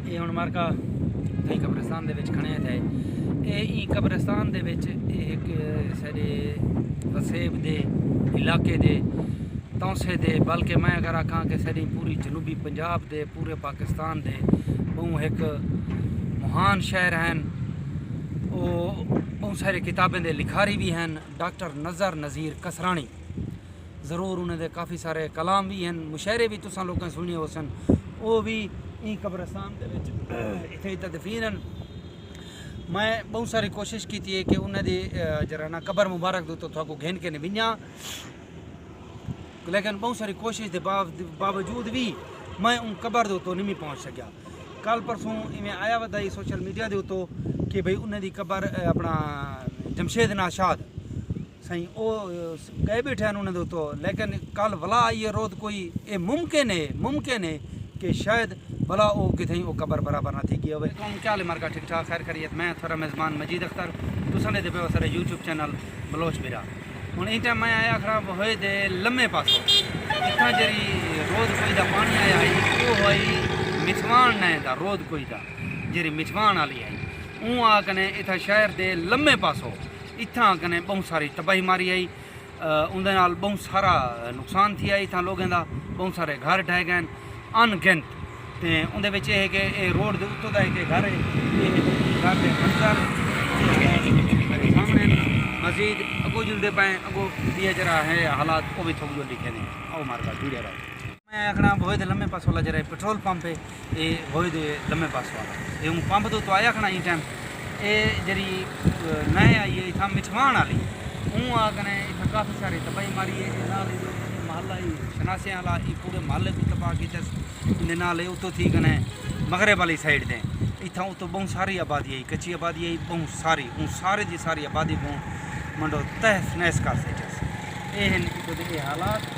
یہ ہوں مارکا تھی قبرستان دے وچ کھڑے تھے یہ قبرستان دے وچ ایک سارے وسیب دے علاقے دے تونسے دے بلکہ میں اگر آکھاں کہ ساری پوری جنوبی پنجاب دے پورے پاکستان دے بہوں ایک مہان شہر ہیں وہ بہت سارے کتابیں دے لکھاری بھی ہیں ڈاکٹر نظر نذیر کسرانی ضرور انہیں دے کافی سارے کلام بھی ہیں مشاعرے بھی تساں لوگوں سنی ہو سن وہ بھی این قبرستان دے وچ اتنے تدفین ہیں میں بہت ساری کوشش کی ہے کہ انہیں دی جرا نا قبر مبارک دو تو تھوڑا کو گھن کے نہیں ونجاں لیکن بہت ساری کوشش دے باوجود بھی میں ان قبر دو تو نہیں پہنچ سکیا کل پرسوں میں آیا ودائی سوشل میڈیا دے تو کہ بھئی انہیں دی قبر اپنا جمشید ناشاد سائیں او گئے بیٹھے ہیں انہیں دو تو لیکن کل ولا آئی ہے رود کوئی اے ممکن ہے کہ شاید بلا او کتھیں او قبر برابر نہ تھی کی ہوئے کیا لے مارکا ٹھیک ٹھاک خیر خیریت میں تھوڑا میزبان مجید اختر تسانے دے پہ سارے یوٹیوب چینل بلوچ بیرا ہوں این ٹائم میں آیا خراب ہوئے دے لمے پاسوں اتنا جری رود کوئی دا پانی آیا ہے وہ ہوئی مٹھوان نہ دا رود کوئی دا جری مٹھوان والی آئی اون آ کنے اتنا شہر دے لمے پاسوں اتنا کنے بہت ساری تباہی ماری آئی اندر نال بہت سارا نقصان تھی آئی اتنا لوگوں دا بہت سارے گھر ڈھہ گئے ان گنت تے اندر وچ ہے کہ اے روڈ دے اتوں دا ہے کہ گھر ہے یہ گھر دے منظر سامنے مزید اگو جلدے پائیں اگو یہ جرا ہے حالات وہ بھی تھوڑا جو لکھے نے او مار کا جڑے رہا میں آخنا بوئے دے لمے پاس والا جرا پیٹرول پمپ ہے یہ بوئے دے لمے پاس والا یہ پمپ تو آیا کھنا این ٹائم یہ جری نئے آئی ہے اتنا مٹھوان والی اون آ کنے اتنا کافی ساری تباہی ماری ہے محلہ شناسے والا یہ پورے محلے کو تباہ کیتے نال اتو تھی کنے مغرب والی سائڈ دیں اتنا اتو بہت ساری آبادی ہے کچی آبادی ہے بہت ساری ان سارے دی ساری آبادی کو منڈو تحس نحس کر سکتے یہ ہیں یہ حالات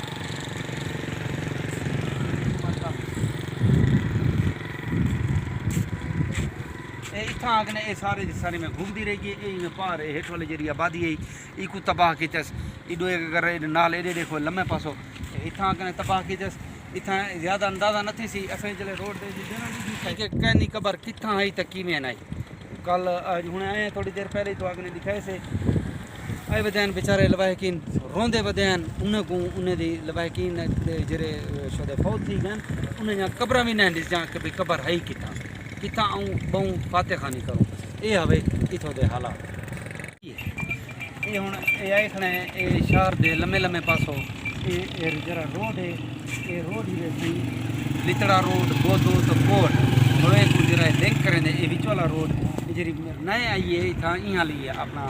اتنا آگنے یہ سارے دی سارے میں گھومتی رہی گی یہ پار ہیٹ والے جی آبادی ہے یہ کو تباہ کیتس ایڈو اگر نال ایڈے دیکھو لمے پاسو اتنا آگنے تباہ کیتس اتنا زیادہ اندازہ نہ تھی سی اسیں چلے روڈ دے کہ کہنی قبر کتنا آئی تک کی میں آئی کل ہوں آئے ہیں تھوڑی دیر پہلے تو آگنے دکھائے سے آئے ودین بیچارے لواحقین روندے ودین انہیں کو انہیں دی لواحقین جرے شدے فوت تھی گئے انہیں جہاں قبرہ بھی نہیں دس جہاں کہ بھئی قبر ہے کتا آؤں بہوں فاتح خانی کروں یہ ہوئے اتھو دے حالات یہ ہوں یہ آئے کھنے یہ شہر دے لمے لمے پاسوں یہ جرا روڈ ہے یہ روڈ ہی سی لتڑا روڈ بودو تو کوٹ ہوئے کو جرا لنک کریں دے یہ وچ والا روڈ جری نئے آئی ہے اتنا یہاں لی ہے اپنا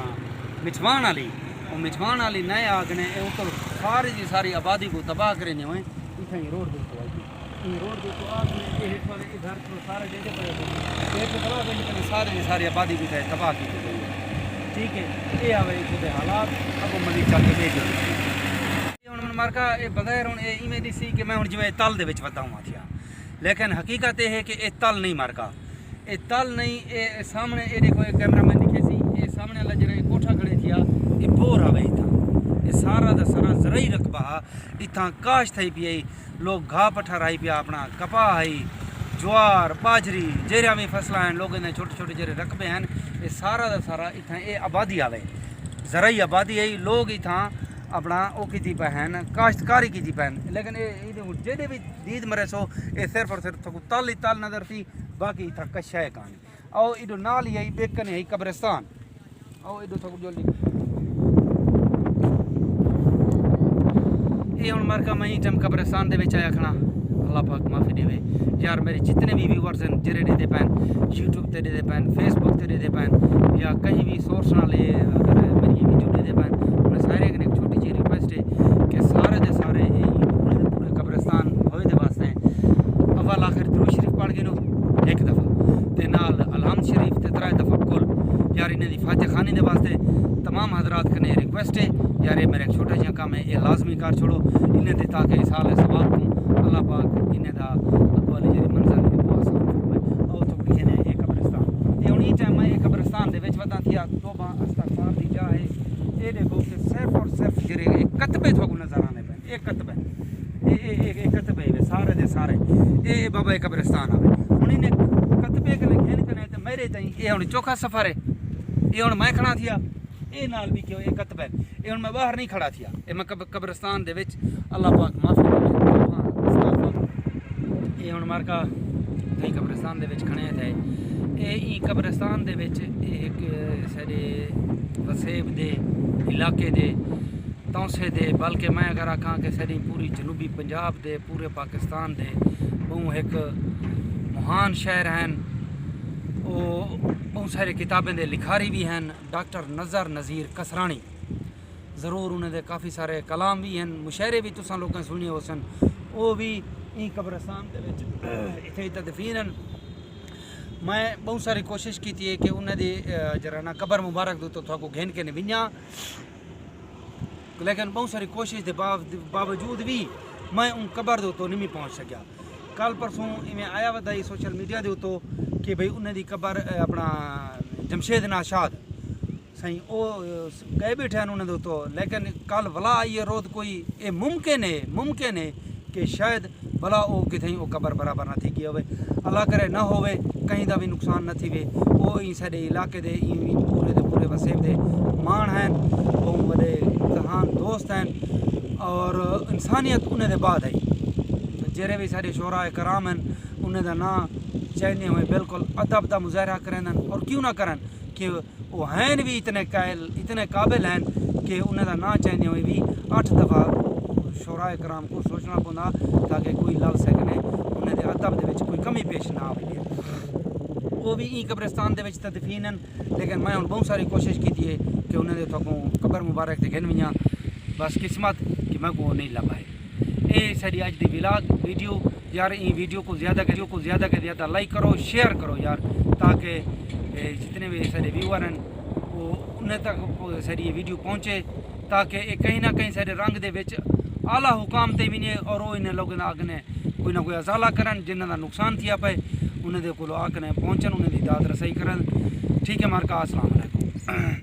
مٹھوان والی اور مٹھوان والی نئے آگنے اوپر ساری دی ساری آبادی کو تباہ کرنے ہوئے اتنا ہی روڈ دے تو آئی یہ روڈ دے تو آگنے یہ ہٹ والے ادھر تو سارے جیسے پڑے ایک تباہ کرنے سارے دی ساری آبادی کو تباہ کی گئی ہے ٹھیک ہے یہ آوے خود حالات اب مزید چل کے بھیج ہوں مارکا یہ بغیر ہوں یہ ایویں دی سی کہ میں ہوں جو تل دے وچ ودا ہوا تھیا لیکن حقیقت یہ ہے کہ یہ تل نہیں مارکا یہ تل نہیں یہ سامنے یہ دیکھو ایک کیمرہ مین دکھے سی یہ سامنے والا جڑا کوٹھا کھڑے تھیا یہ بور آوے تھا یہ سارا دا سارا زرعی رقبہ اتنا کاش تھی پی لوگ گھا پٹھا رائی پیا اپنا کپاہ آئی جوار باجری جہاں بھی فصل ہیں لوگوں نے چھوٹے چھوٹے جڑے رقبے ہیں یہ سارا دا سارا اتنا یہ آبادی آوے زرعی آبادی ہے لوگ اتنا اپنا وہ کی پہن کاشتکاری کی پہن لیکن یہ جہے بھی دید مرے سو یہ صرف اور صرف تل ہی تل نظر تھی باقی اتنا کشا ہے کہانی او ایڈو نال ہی آئی بیکن ہے قبرستان او ایڈو تھوڑا جلدی یہ ہوں مارکا میں ٹائم قبرستان دے وچ آیا کھنا اللہ پاک معافی دے یار میرے جتنے بھی ویورز ہیں جرے دے پین یوٹیوب تے دے پین فیس بک تے دے پین یا کہیں بھی سورس نہ لے اگر میری ویڈیو دے پین انہیں سارے ایک چھوٹی جی ریکویسٹ ہے کہ سارے دے سارے پورے قبرستان ہوئے دے واسطے اول آخر درود شریف پڑھ گئے نو ایک دفعہ تے نال الحمد شریف تے 3 دفعہ کل یار انہیں دی فاتح خانی دے واسطے تمام حضرات کنے ریکویسٹ ہے یار یہ میرے ایک چھوٹا جہاں کام ہے یہ لازمی کر چھوڑو انہیں دے تاکہ سال ثواب کو اللہ پاک انہیں دا اگو والی جی منظر ہے وہ آسان فرمائے اور تو لکھے نے یہ قبرستان یہ انہیں ٹائم یہ قبرستان دے وچ ودا تھیا توبہ استغفار دی جا ہے یہ دیکھو کہ صرف اور صرف جرے ایک کتبے تھوڑا نظر آنے پہ ایک کتبے ایک کتبے سارے دے سارے یہ بابا قبرستان آئے انہیں کتبے کنے گھن کنے تے میرے تائیں اے ہن چوکھا سفر ہے اے ہن میں کھڑا تھیا اے نال بھی کیوں اے کتبہ اے ہن میں باہر نہیں کھڑا تھیا اے میں قبرستان دے وچ اللہ پاک معافی دے اے ہن مارکا کئی قبرستان دے وچ کھڑے تھے اے ای قبرستان دے وچ ایک سارے وسیب دے علاقے دے تونسے دے بلکہ میں اگر آکھاں کہ ساری پوری جنوبی پنجاب دے پورے پاکستان دے بہوں ایک مہان شہر ہیں وہ بہت سارے کتابیں دے لکھاری بھی ہیں ڈاکٹر نظر نذیر کسرانی ضرور انہیں دے کافی سارے کلام بھی ہیں مشاعرے بھی تساں لوگوں سنی ہو سن وہ بھی این قبرستان دے وچ اتنے تدفین ہیں میں بہت ساری کوشش کی تھی کہ انہیں دی جرا نا قبر مبارک دو تو تھا کو گھن کے نویاں لیکن بہت ساری کوشش دے باوجود بھی میں ان قبر دو تو نہیں پہنچ سکیا کل پرسوں میں آیا ودائی سوشل میڈیا دے تو کہ بھئی انہیں دی قبر اپنا جمشید ناشاد سائیں او گئے بیٹھے ہیں انہیں دو تو لیکن کل ولا آئی ہے رود کوئی اے ممکن ہے کہ شاید بلا او کتھیں او قبر برابر نہ تھی کی ہوئے اللہ کرے نہ ہوئے کہیں دا بھی نقصان نہ تھی وے او این سارے علاقے دے پورے دے پورے وسیب دے مان ہیں وہ بڑے جہان دوست ہیں اور انسانیت انہیں دے بعد ہے جرے بھی سارے شعراء کرام ہیں انہیں دا نا چاہنے ہوئے بالکل ادب دا مظاہرہ کریں اور کیوں نہ کریں کہ وہ ہیں بھی اتنے قابل ہیں کہ انہیں دا نا چاہنے ہوئے بھی 8 دفعہ شعراء کرام کو سوچنا پوندا تاکہ کوئی لل سکنے انہیں دے ادب دے وچ کوئی کمی پیش نہ آئے وہ بھی این قبرستان دے وچ تدفین ہیں لیکن میں بہت ساری کوشش کی ہے کہ انہیں دے تو قبر مبارک تے گھنویاں بس قسمت کہ میں کو نہیں لبا ہے اے ساری اج دی ولاگ ویڈیو یار این ویڈیو کو زیادہ زیادہ لائک کرو شیئر کرو یار تاکہ جتنے بھی سارے ویور ہیں وہ انہیں تک ساری یہ ویڈیو پہنچے تاکہ یہ کہیں نہ کہیں سارے رنگ دے وچ اعلیٰ حکام تے بھی اور وہ انہیں لوگوں آگنے کوئی نہ کوئی ازالہ کرن جنہاں دا نقصان تھیا پے انہیں دے کولو آکنے پہنچن انہیں دی داد رسائی کرن ٹھیک ہے مارکا السلام علیکم